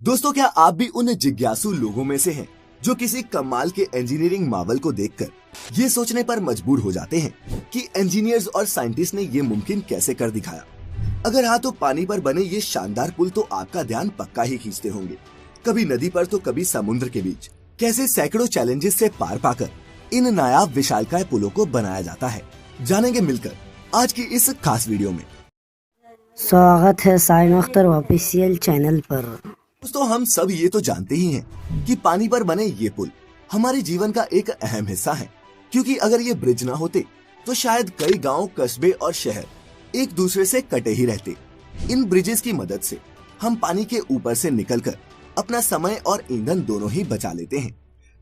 दोस्तों, क्या आप भी उन जिज्ञासु लोगों में से हैं जो किसी कमाल के इंजीनियरिंग मावल को देखकर ये सोचने पर मजबूर हो जाते हैं कि इंजीनियर्स और साइंटिस्ट ने ये मुमकिन कैसे कर दिखाया? अगर हाँ, तो पानी पर बने ये शानदार पुल तो आपका ध्यान पक्का ही खींचते होंगे। कभी नदी पर तो कभी समुद्र के बीच कैसे सैकड़ों चैलेंजेस से पार पाकर इन नायाब विशालकाय पुलों को बनाया जाता है, जानेंगे मिलकर आज की इस खास वीडियो में। स्वागत है साइम अख्तर ऑफिशियल चैनल पर। दोस्तों, हम सब ये तो जानते ही हैं कि पानी पर बने ये पुल हमारे जीवन का एक अहम हिस्सा है, क्योंकि अगर ये ब्रिज ना होते तो शायद कई गांव, कस्बे और शहर एक दूसरे से कटे ही रहते। इन ब्रिजेस की मदद से हम पानी के ऊपर से निकलकर अपना समय और ईंधन दोनों ही बचा लेते हैं।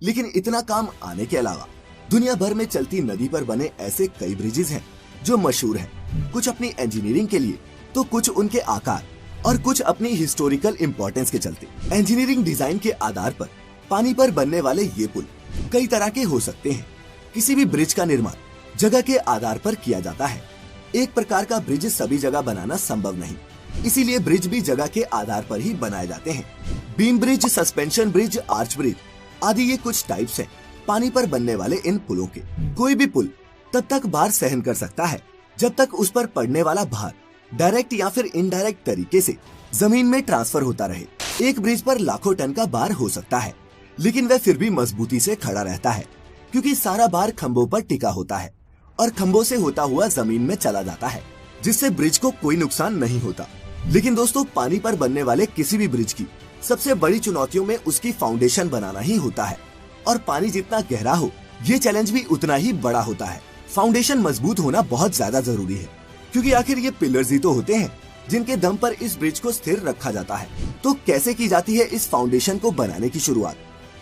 लेकिन इतना काम आने के अलावा दुनिया भर में चलती नदी पर बने ऐसे कई ब्रिजेस हैं जो मशहूर हैं, कुछ अपनी इंजीनियरिंग के लिए तो कुछ उनके आकार और कुछ अपनी हिस्टोरिकल इम्पोर्टेंस के चलते। इंजीनियरिंग डिजाइन के आधार पर पानी पर बनने वाले ये पुल कई तरह के हो सकते हैं। किसी भी ब्रिज का निर्माण जगह के आधार पर किया जाता है। एक प्रकार का ब्रिज सभी जगह बनाना संभव नहीं, इसीलिए ब्रिज भी जगह के आधार पर ही बनाए जाते हैं। Beam bridge, suspension bridge, arch bridge आदि ये कुछ टाइप्स हैं पानी पर बनने वाले इन पुलों के। कोई भी पुल तब तक भार सहन कर सकता है जब तक उस पर पड़ने वाला भार डायरेक्ट या फिर इनडायरेक्ट तरीके से जमीन में ट्रांसफर होता रहे। एक ब्रिज पर लाखों टन का भार हो सकता है, लेकिन वह फिर भी मजबूती से खड़ा रहता है, क्योंकि सारा भार खंभों पर टिका होता है और खंभों से होता हुआ जमीन में चला जाता है, जिससे ब्रिज को कोई नुकसान नहीं होता। लेकिन दोस्तों, पानी पर बनने वाले किसी भी ब्रिज की सबसे बड़ी चुनौतियों में उसकी फाउंडेशन बनाना ही होता है, और पानी जितना गहरा हो ये चैलेंज भी उतना ही बड़ा होता है। फाउंडेशन मजबूत होना बहुत ज्यादा जरूरी है, क्योंकि आखिर ये पिलर्स ही तो होते हैं जिनके दम पर इस ब्रिज को स्थिर रखा जाता है। तो कैसे की जाती है इस फाउंडेशन को बनाने की शुरुआत,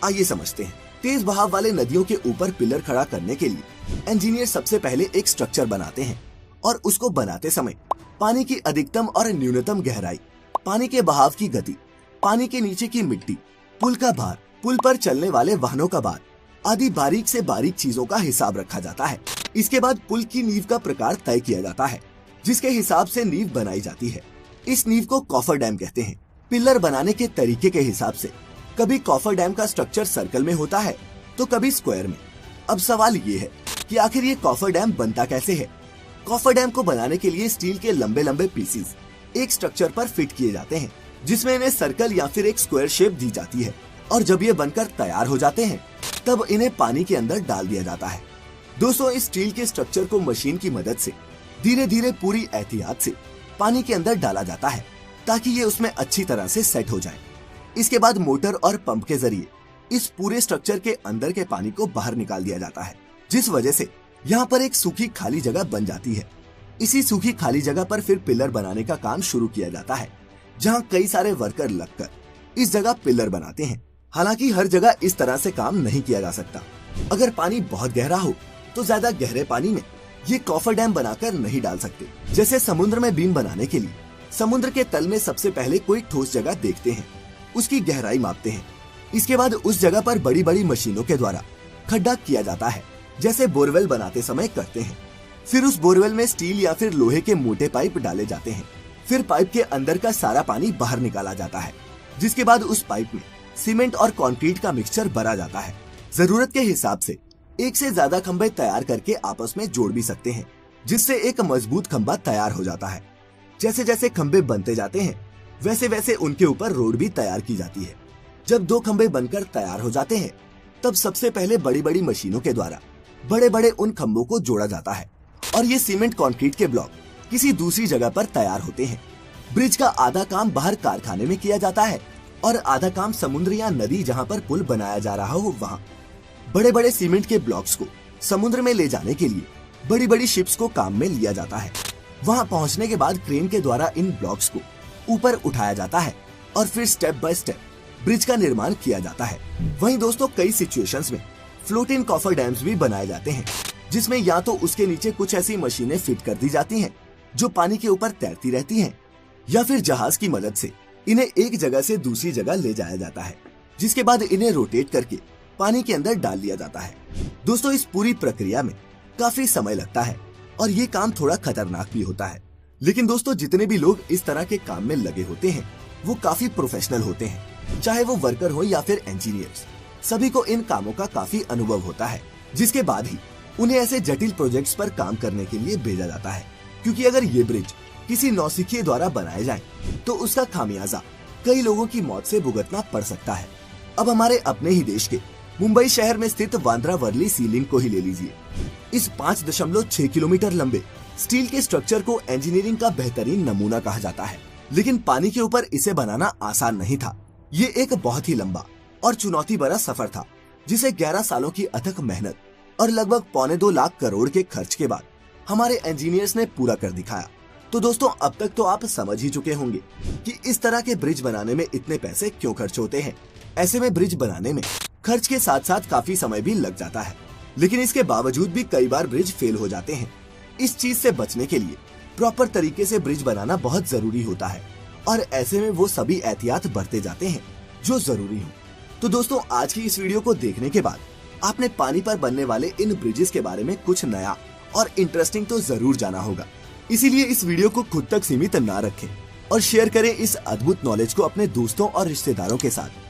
आइए समझते हैं। तेज बहाव वाले नदियों के ऊपर पिलर खड़ा करने के लिए इंजीनियर सबसे पहले एक स्ट्रक्चर बनाते हैं, और उसको बनाते समय पानी की अधिकतम और न्यूनतम गहराई, पानी के बहाव की गति, पानी के नीचे की मिट्टी, पुल का भार, पुल पर चलने वाले वाहनों का भार आदि बारीक से बारीक चीजों का हिसाब रखा जाता है। इसके बाद पुल की नींव का प्रकार तय किया जाता है, जिसके हिसाब से नींव बनाई जाती है। इस नींव को कॉफर डैम कहते हैं। पिलर बनाने के तरीके के हिसाब से कभी कॉफर डैम का स्ट्रक्चर सर्कल में होता है तो कभी स्क्वायर में। अब सवाल ये है कि आखिर ये कॉफर डैम बनता कैसे है? कॉफर डैम को बनाने के लिए स्टील के लंबे लंबे पीसेस एक स्ट्रक्चर पर फिट किए जाते हैं, जिसमें इन्हें सर्कल या फिर एक स्क्वायर शेप दी जाती है, और जब ये बनकर तैयार हो जाते हैं तब इन्हें पानी के अंदर डाल दिया जाता है। दोस्तों, इस स्टील के स्ट्रक्चर को मशीन की मदद से धीरे धीरे पूरी एहतियात से पानी के अंदर डाला जाता है, ताकि ये उसमें अच्छी तरह से सेट हो जाए। इसके बाद मोटर और पंप के जरिए इस पूरे स्ट्रक्चर के अंदर के पानी को बाहर निकाल दिया जाता है, जिस वजह से यहाँ पर एक सूखी खाली जगह बन जाती है। इसी सूखी खाली जगह पर फिर पिलर बनाने का काम शुरू किया जाता है, जहाँ कई सारे वर्कर लगकर इस जगह पिलर बनाते हैं। हालांकि हर जगह इस तरह से काम नहीं किया जा सकता। अगर पानी बहुत गहरा हो तो ज्यादा गहरे पानी में ये कॉफर डैम बनाकर नहीं डाल सकते। जैसे समुद्र में बीम बनाने के लिए समुद्र के तल में सबसे पहले कोई ठोस जगह देखते हैं, उसकी गहराई मापते हैं। इसके बाद उस जगह पर बड़ी बड़ी मशीनों के द्वारा खड्डा किया जाता है, जैसे बोरवेल बनाते समय करते हैं। फिर उस बोरवेल में स्टील या फिर लोहे के मोटे पाइप डाले जाते हैं। फिर पाइप के अंदर का सारा पानी बाहर निकाला जाता है, जिसके बाद उस पाइप में सीमेंट और कंक्रीट का मिक्सचर भरा जाता है। जरूरत के हिसाब से एक से ज्यादा खंभे तैयार करके आपस में जोड़ भी सकते हैं, जिससे एक मजबूत खंभा तैयार हो जाता है। जैसे जैसे खंभे बनते जाते हैं वैसे वैसे उनके ऊपर रोड भी तैयार की जाती है। जब दो खंभे बनकर तैयार हो जाते हैं तब सबसे पहले बड़ी बड़ी मशीनों के द्वारा बड़े बड़े उन खंभों को जोड़ा जाता है, और ये सीमेंट कंक्रीट के ब्लॉक किसी दूसरी जगह पर तैयार होते हैं। ब्रिज का आधा काम बाहर कारखाने में किया जाता है, और आधा काम समुद्र या नदी जहाँ पर पुल बनाया जा रहा हो वहाँ। बड़े बड़े सीमेंट के ब्लॉक्स को समुद्र में ले जाने के लिए बड़ी बड़ी शिप्स को काम में लिया जाता है। वहाँ पहुँचने के बाद क्रेन के द्वारा इन ब्लॉक्स को ऊपर उठाया जाता है, और फिर स्टेप बाय स्टेप ब्रिज का निर्माण किया जाता है। वहीं दोस्तों, कई सिचुएशंस में फ्लोटिंग कॉफर डैम्स भी बनाए जाते हैं, जिसमें या तो उसके नीचे कुछ ऐसी मशीनें फिट कर दी जाती हैं जो पानी के ऊपर तैरती रहती हैं, या फिर जहाज की मदद से इन्हें एक जगह से दूसरी जगह ले जाया जाता है, जिसके बाद इन्हें रोटेट करके पानी के अंदर डाल दिया जाता है। दोस्तों, इस पूरी प्रक्रिया में काफी समय लगता है और ये काम थोड़ा खतरनाक भी होता है। लेकिन दोस्तों, जितने भी लोग इस तरह के काम में लगे होते हैं वो काफी प्रोफेशनल होते हैं। चाहे वो वर्कर हो या फिर इंजीनियर्स, सभी को इन कामों का काफी अनुभव होता है, जिसके बाद ही उन्हें ऐसे जटिल प्रोजेक्ट्स पर काम करने के लिए भेजा जाता है। क्योंकि अगर ये ब्रिज किसी नौसिखिए द्वारा बनाए जाए तो उसका खामियाजा कई लोगों की मौत से भुगतना पड़ सकता है। अब हमारे अपने ही देश के मुंबई शहर में स्थित बांद्रा वर्ली सी लिंक को ही ले लीजिए। इस 5.6 किलोमीटर लंबे स्टील के स्ट्रक्चर को इंजीनियरिंग का बेहतरीन नमूना कहा जाता है, लेकिन पानी के ऊपर इसे बनाना आसान नहीं था। ये एक बहुत ही लंबा और चुनौती भरा सफर था, जिसे 11 सालों की अथक मेहनत और लगभग 1.25 लाख करोड़ के खर्च के बाद हमारे इंजीनियर्स ने पूरा कर दिखाया। तो दोस्तों, अब तक तो आप समझ ही चुके होंगे कि इस तरह के ब्रिज बनाने में इतने पैसे क्यों खर्च होते हैं। ऐसे में ब्रिज बनाने में खर्च के साथ साथ काफी समय भी लग जाता है, लेकिन इसके बावजूद भी कई बार ब्रिज फेल हो जाते हैं। इस चीज से बचने के लिए प्रॉपर तरीके से ब्रिज बनाना बहुत जरूरी होता है और ऐसे में वो सभी एहतियात बरते जाते हैं जो जरूरी हो। तो दोस्तों, आज की इस वीडियो को देखने के बाद आपने पानी पर बनने वाले इन ब्रिजेस के बारे में कुछ नया और इंटरेस्टिंग तो जरूर जाना होगा। इसीलिए इस वीडियो को खुद तक सीमित ना रखें और शेयर करें इस अद्भुत नॉलेज को अपने दोस्तों और रिश्तेदारों के साथ।